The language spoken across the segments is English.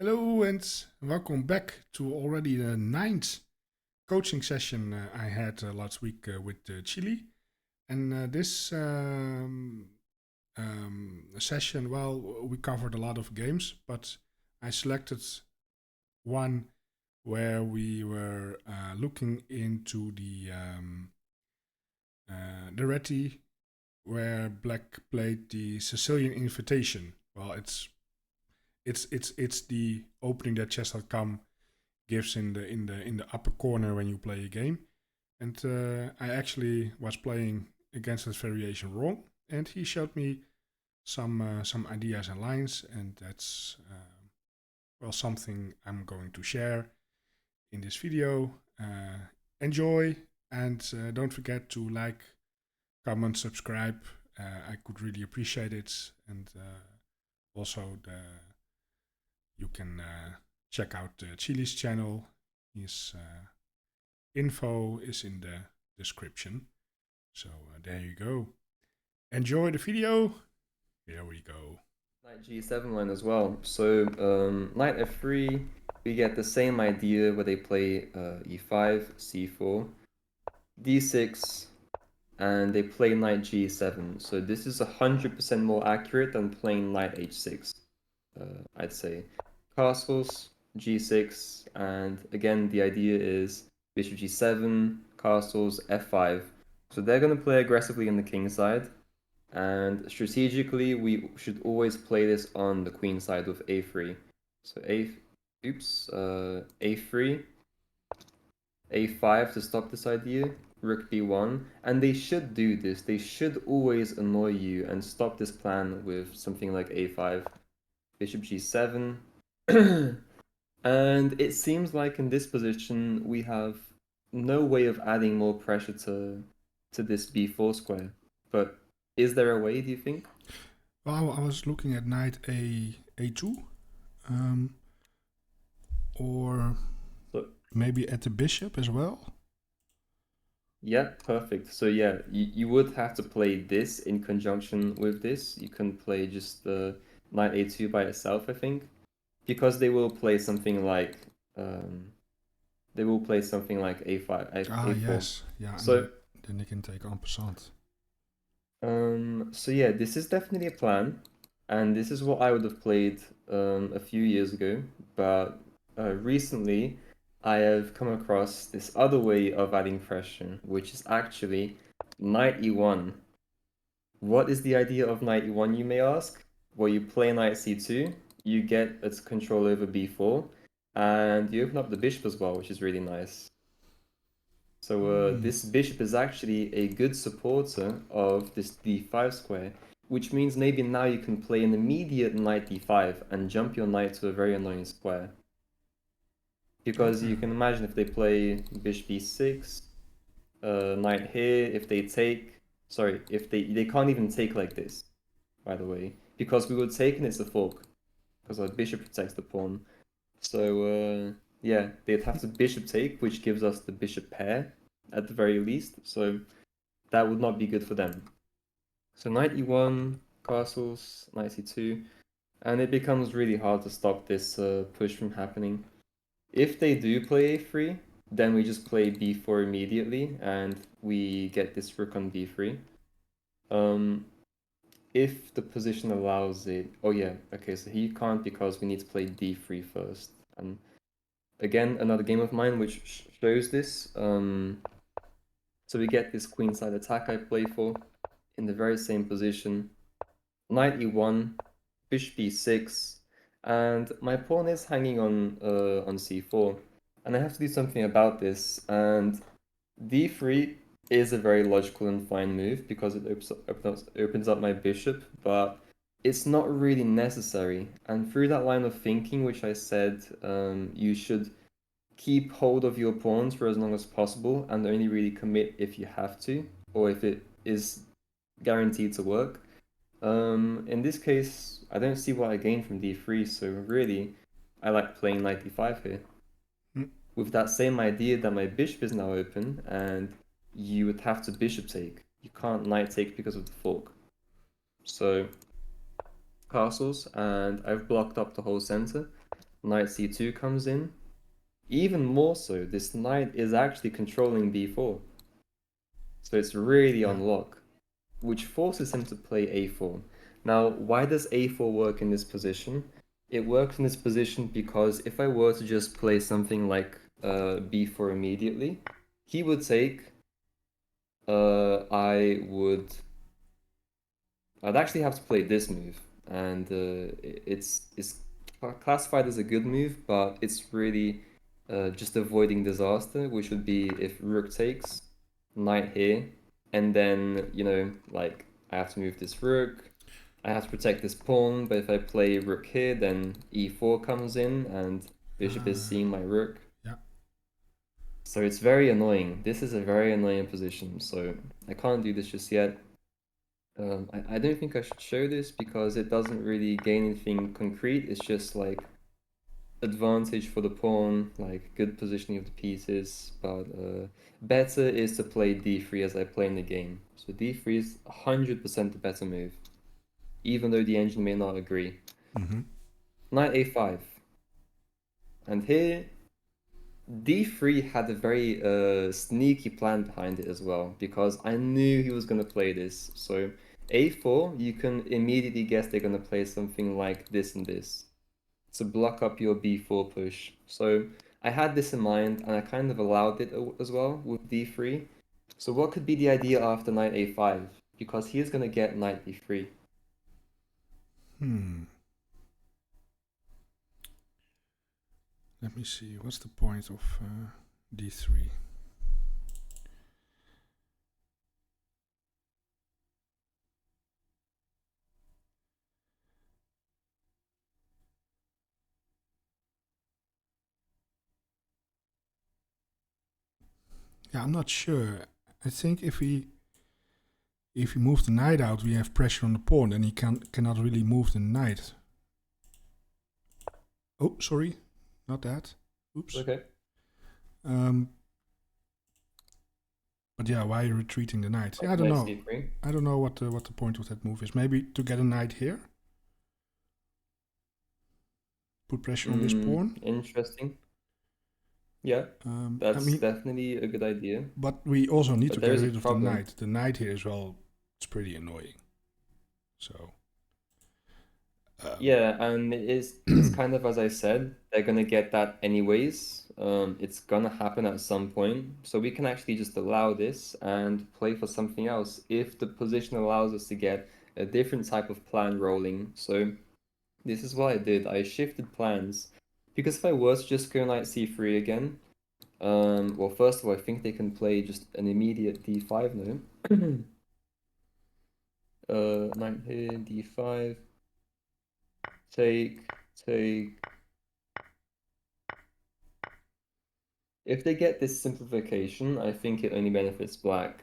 Hello and welcome back to already the ninth coaching session I had last week with Chilli. And this session, well, we covered a lot of games, but I selected one where we were looking into the Reti, where Black played the Sicilian Invitation. Well, it's the opening that chess.com gives in the upper corner when you play a game. And I actually was playing against that variation wrong, and he showed me some ideas and lines, and that's well something I'm going to share in this video. Enjoy, and don't forget to like, comment, subscribe. I could really appreciate it, and also you can check out Chili's channel. His info is in the description. So there you go. Enjoy the video. Here we go. Knight g7 line as well. So knight f3, we get the same idea where they play e5, c4, d6, and they play knight g7. So this is 100% more accurate than playing knight h6, I'd say. Castles, g6, and again the idea is bishop g7, castles, f5. So they're going to play aggressively in the king side. And strategically, we should always play this on the queen side with a3. So a3, a5 to stop this idea, rook b1. And they should do this. They should always annoy you and stop this plan with something like a5, bishop g7. And it seems like in this position, we have no way of adding more pressure to this b4 square. But is there a way, do you think? Well, I was looking at knight a2, or So, maybe at the bishop as well. yeah, perfect. So yeah, you would have to play this in conjunction with this. You can play just the knight a2 by itself, I think, because they will play something like a5, Ah, a4. yes, yeah, and So then they can take en passant. so yeah, this is definitely a plan, and this is what I would have played a few years ago. But recently, I have come across this other way of adding pressure, which is actually knight e1. What is the idea of knight e1, you may ask? Well, you play knight c2, you get its control over b4, and you open up the bishop as well, which is really nice. So this bishop is actually a good supporter of this d5 square, which means maybe now you can play an immediate knight d5 and jump your knight to a very annoying square. Because you can imagine if they play bishop e6, knight here, if they take, sorry, if they can't even take like this, by the way, because we would take and it's a fork, because our bishop protects the pawn. So yeah, they'd have to bishop take, which gives us the bishop pair at the very least. So that would not be good for them. So knight e1, castles, knight c2, and it becomes really hard to stop this push from happening. If they do play a3, then we just play b4 immediately, and we get this rook on b3. If the position allows it... Oh yeah, okay, so he can't because we need to play d3 first. And again, another game of mine which shows this. So we get this queenside attack I play for in the very same position. Knight e1, bishop e6, and my pawn is hanging on c4. And I have to do something about this, and d3 is a very logical and fine move because it opens up my bishop, but it's not really necessary. And through that line of thinking, which I said, you should keep hold of your pawns for as long as possible and only really commit if you have to, or if it is guaranteed to work. In this case, I don't see what I gain from d3, so really, I like playing knight d5 here. With that same idea that my bishop is now open, and you would have to bishop take. You can't knight take because of the fork. So, castles, and I've blocked up the whole center. knight c2 comes in. Even more so, this knight is actually controlling b4. So it's really on lock, which forces him to play a4. Now, why does a4 work in this position? It works in this position because if I were to just play something like b4 immediately, he would take, I'd actually have to play this move, and it's classified as a good move, but it's really just avoiding disaster, which would be if rook takes, knight here, and then, like, I have to move this rook, I have to protect this pawn, but if I play rook here, then e4 comes in, and bishop is seeing my rook. Yeah. So it's very annoying. This is a very annoying position, so I can't do this just yet. I don't think I should show this because it doesn't really gain anything concrete. It's just like advantage for the pawn, like good positioning of the pieces, but better is to play d3 as I play in the game. So d3 is 100% the better move, even though the engine may not agree. Knight a5. And here, d3 had a very sneaky plan behind it as well, because I knew he was going to play this. So a4, you can immediately guess they're going to play something like this and this to block up your b4 push. So I had this in mind, and I kind of allowed it as well with d3. So what could be the idea after knight a5? Because he is going to get knight d3. Let me see. What's the point of d3? Yeah, I'm not sure. I think if we move the knight out, we have pressure on the pawn, and he cannot really move the knight. Oh, sorry, not that. Oops. Okay. But yeah, why are you retreating the knight? Yeah, I don't know. C3. I don't know what the point of that move is. Maybe to get a knight here. Put pressure on this pawn. Interesting. Yeah, that's definitely a good idea. But we also need to get rid of the knight. The knight here as well, it's pretty annoying. So. Yeah, and it's kind of as I said, they're gonna get that anyways. It's gonna happen at some point. So we can actually just allow this and play for something else if the position allows us to get a different type of plan rolling. So this is what I did. I shifted plans because if I was just go knight c3 again, well, first of all, I think they can play just an immediate d5 now. Knight here, d5. Take. If they get this simplification, I think it only benefits black.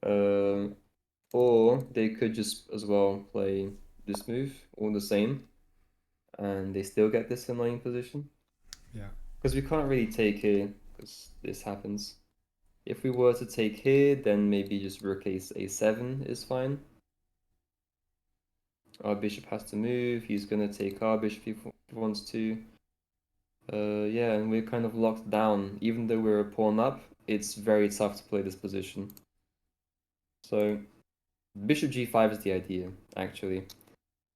Or they could just as well play this move, all the same, and they still get this annoying position. Yeah. Because we can't really take here, because this happens. If we were to take here, then maybe just rook a7 is fine. Our bishop has to move. He's gonna take our bishop if he wants to. Yeah, and we're kind of locked down. Even though we're a pawn up, it's very tough to play this position. So bishop g5 is the idea, actually.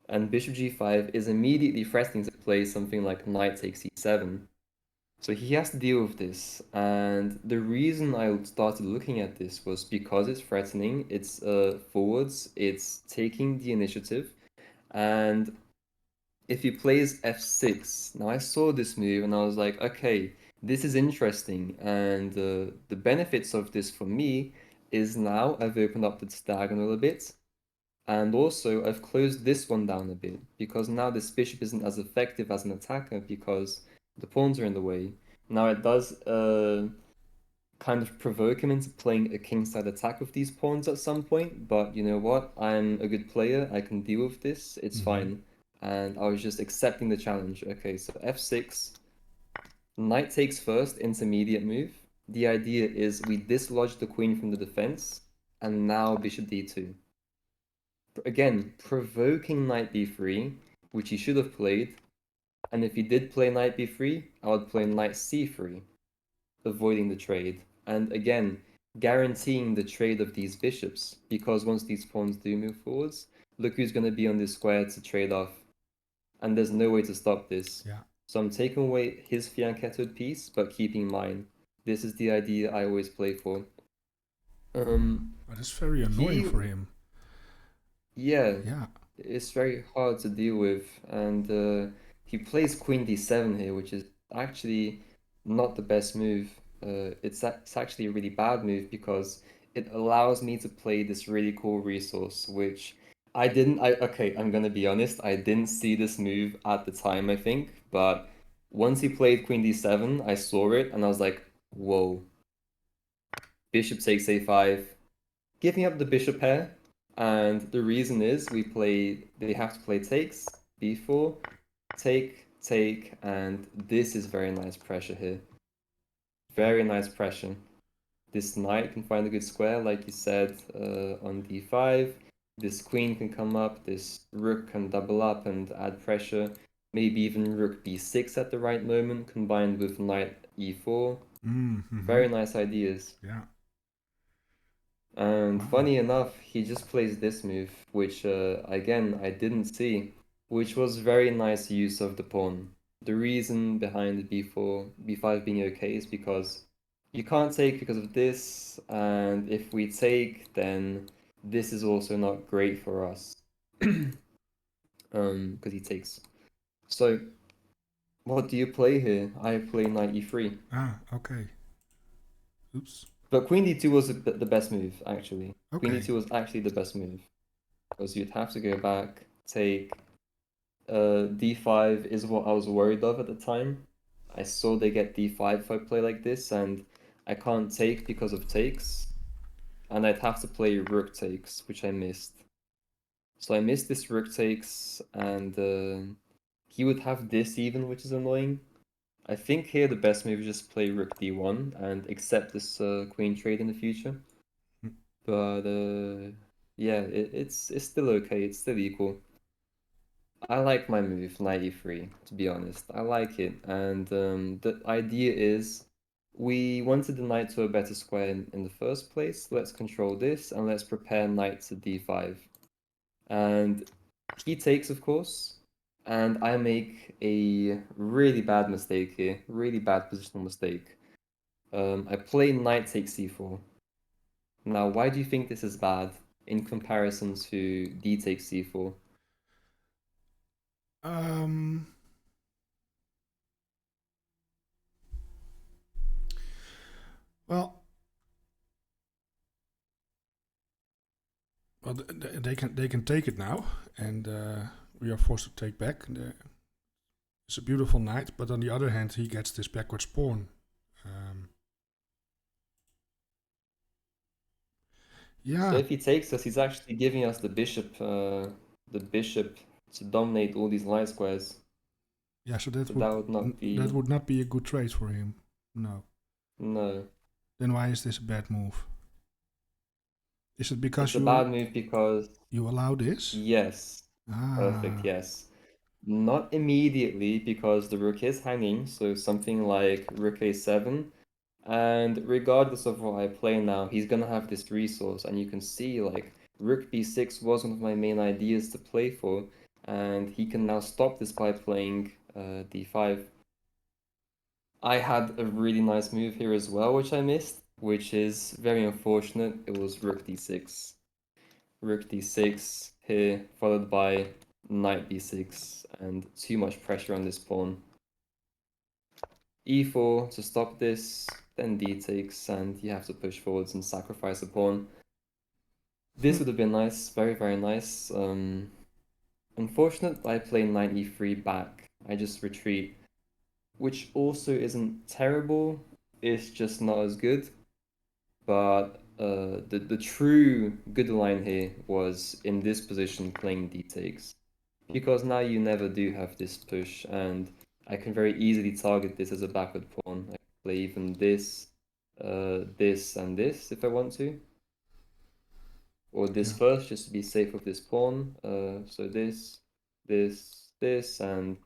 And bishop g5 is immediately threatening to play something like knight takes e7. So he has to deal with this. And the reason I started looking at this was because it's threatening, it's forwards, it's taking the initiative. And if he plays f6, now I saw this move and I was like, okay, this is interesting. And the benefits of this for me is now I've opened up this diagonal a bit. And also I've closed this one down a bit because now this bishop isn't as effective as an attacker because the pawns are in the way. Now it does kind of provoke him into playing a kingside attack with these pawns at some point, but you know what? I'm a good player. I can deal with this. It's fine. And I was just accepting the challenge. Okay, so f6, knight takes first, intermediate move. The idea is we dislodge the queen from the defense, and now bishop d2. Again, provoking knight b3, which he should have played, And if he did play knight b3, I would play knight c3, avoiding the trade. And again, guaranteeing the trade of these bishops, because once these pawns do move forwards, look who's going to be on this square to trade off. And there's no way to stop this. Yeah. So I'm taking away his fianchettoed piece, but keeping mine. This is the idea I always play for. But it's very annoying for him. Yeah. Yeah. It's very hard to deal with, and he plays queen d7 here, which is actually not the best move. It's actually a really bad move because it allows me to play this really cool resource, which I didn't. Okay, I'm gonna be honest. I didn't see this move at the time, I think, but once he played queen d7, I saw it and I was like, whoa. Bishop takes a5, giving up the bishop pair. And the reason is they have to play takes, b4, take, and this is very nice pressure here. Very nice pressure. This knight can find a good square, like you said, on d5. This queen can come up, this rook can double up and add pressure. Maybe even rook b6 at the right moment, combined with knight e4. Very nice ideas. Yeah. And Wow. funny enough, he just plays this move, which again I didn't see, which was very nice use of the pawn. The reason behind the b4, b5 being okay is because you can't take because of this, and if we take, then this is also not great for us. Because he takes. So, what do you play here? I play knight e3. Ah, okay. Oops. But queen d2 was the best move, actually. Queen Okay. d2 was actually the best move. Because you'd have to go back, take d5 is what I was worried of at the time. I saw they get d5 if I play like this, and I can't take because of takes. And I'd have to play rook takes, which I missed. So I missed this rook takes, and he would have this even, which is annoying. I think here the best move is just play rook d1 and accept this queen trade in the future. But yeah, it's still okay. It's still equal. I like my move, knight e3, to be honest. I like it. And the idea is we wanted the knight to a better square in the first place. Let's control this and let's prepare knight to d5. And he takes, of course. And I make a really bad mistake here. Really bad positional mistake. I play knight takes c4. Now, why do you think this is bad in comparison to d takes c4? Um. Well, they can take it now, and we are forced to take back. It's a beautiful knight, but on the other hand, he gets this backwards pawn. Yeah. So if he takes us, he's actually giving us the bishop to dominate all these light squares. Yeah, so that would not be that would not be a good trade for him. No. No. Then why is this a bad move? Is it because It's a bad move because you allow this? yes. Perfect, yes. Not immediately because the rook is hanging, so something like rook a7. And regardless of what I play now, he's gonna have this resource, and you can see like rook b6 was one of my main ideas to play for, and he can now stop this by playing d5. I had a really nice move here as well, which I missed, which is very unfortunate. It was rook d6. Rook d6 here, followed by knight b6, and too much pressure on this pawn. e4 to stop this, then d takes, and you have to push forwards and sacrifice a pawn. This would have been nice, very, very nice. Unfortunate, I play knight e3 back. I just retreat, which also isn't terrible. It's just not as good. But the true good line here was in this position playing d takes, because now you never do have this push, and I can very easily target this as a backward pawn. I can play even this, this, and this if I want to, or this first just to be safe with this pawn. So this, and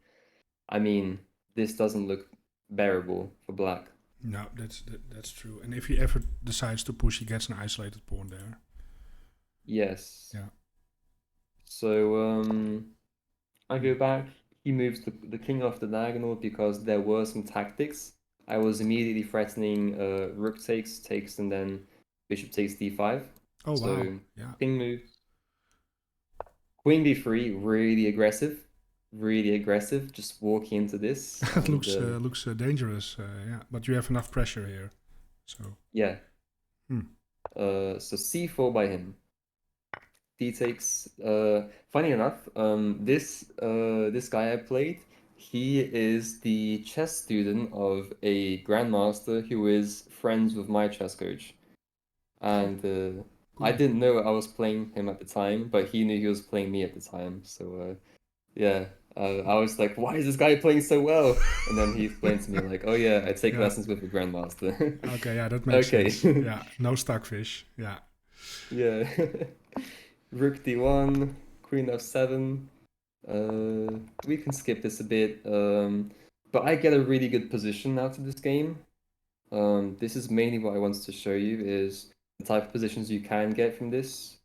I mean, this doesn't look bearable for black. No, that's true. And if he ever decides to push, he gets an isolated pawn there. Yes. Yeah. So I go back. He moves the king off the diagonal because there were some tactics. I was immediately threatening rook takes, and then bishop takes d5. Oh, So wow. Yeah. king moves. Queen b3, really aggressive. Just walking into this. It And, looks dangerous. Yeah, but you have enough pressure here. So. yeah. Hmm. So c4 by him. D takes. Funny enough, this guy I played, he is the chess student of a grandmaster who is friends with my chess coach, and I Cool. didn't know I was playing him at the time, but he knew he was playing me at the time. So yeah, I was like, "Why is this guy playing so well?" And then he explained to me like, "Oh yeah, I take Yeah. lessons with a grandmaster." Okay. Yeah, that makes Okay. sense. Yeah. No stockfish. Yeah. Yeah. Rook d1, Queen f7. We can skip this a bit. But I get a really good position out of this game. This is mainly what I wanted to show you is the type of positions you can get from this.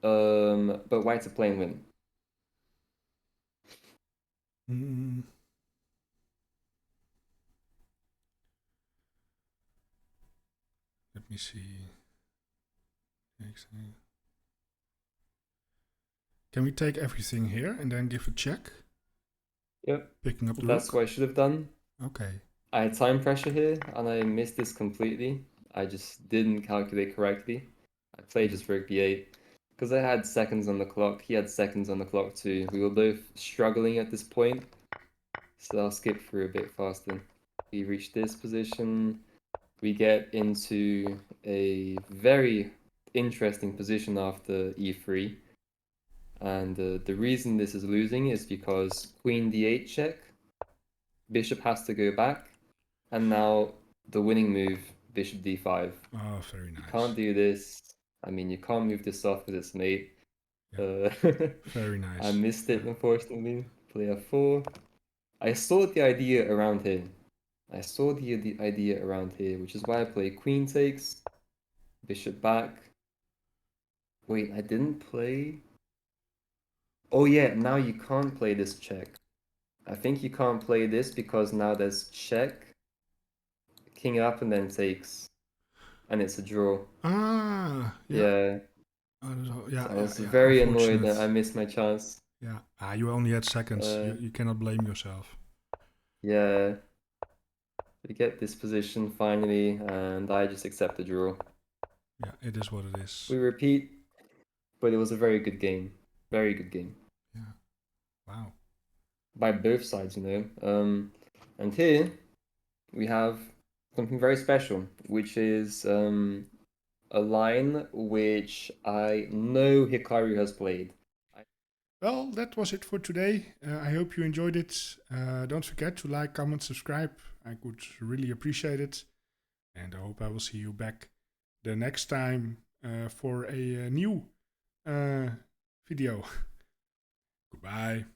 But white's a plain win. Mm. Let me see. Can we take everything here and then give a check? Yep, Picking up the that's rook? what I should have done. Okay. I had time pressure here and I missed this completely. I just didn't calculate correctly. I played just rook b8 because I had seconds on the clock. He had seconds on the clock too. We were both struggling at this point, so I'll skip through a bit faster. We reach this position. We get into a very interesting position after e3. And the reason this is losing is because queen d8 check, bishop has to go back, and now the winning move, bishop d5. Oh, very You nice. can't do this. I mean, you can't move this off with its mate. Yeah. Very nice. I missed it, Yeah. unfortunately. Play f4. I saw the idea around here. Which is why I play queen takes, bishop back. Wait, I didn't play. Oh yeah, now you can't play this check. I think you can't play this because now there's check, king up, and then takes, and it's a draw. Ah, yeah. Yeah, Yeah, I yeah, was yeah. very annoyed that I Unfortunate. missed my chance. Yeah. Ah, you only had seconds. Uh, You cannot blame yourself. yeah, we get this position finally, and I just accept the draw. Yeah, it is what it is. We repeat, but it was a very good game. Very good game. Yeah. Wow. By both sides, you know. And here we have something very special, which is a line which I know Hikaru has played. Well, that was it for today. I hope you enjoyed it. Don't forget to like, comment, subscribe. I would really appreciate it. And I hope I will see you back the next time for a new video. Goodbye.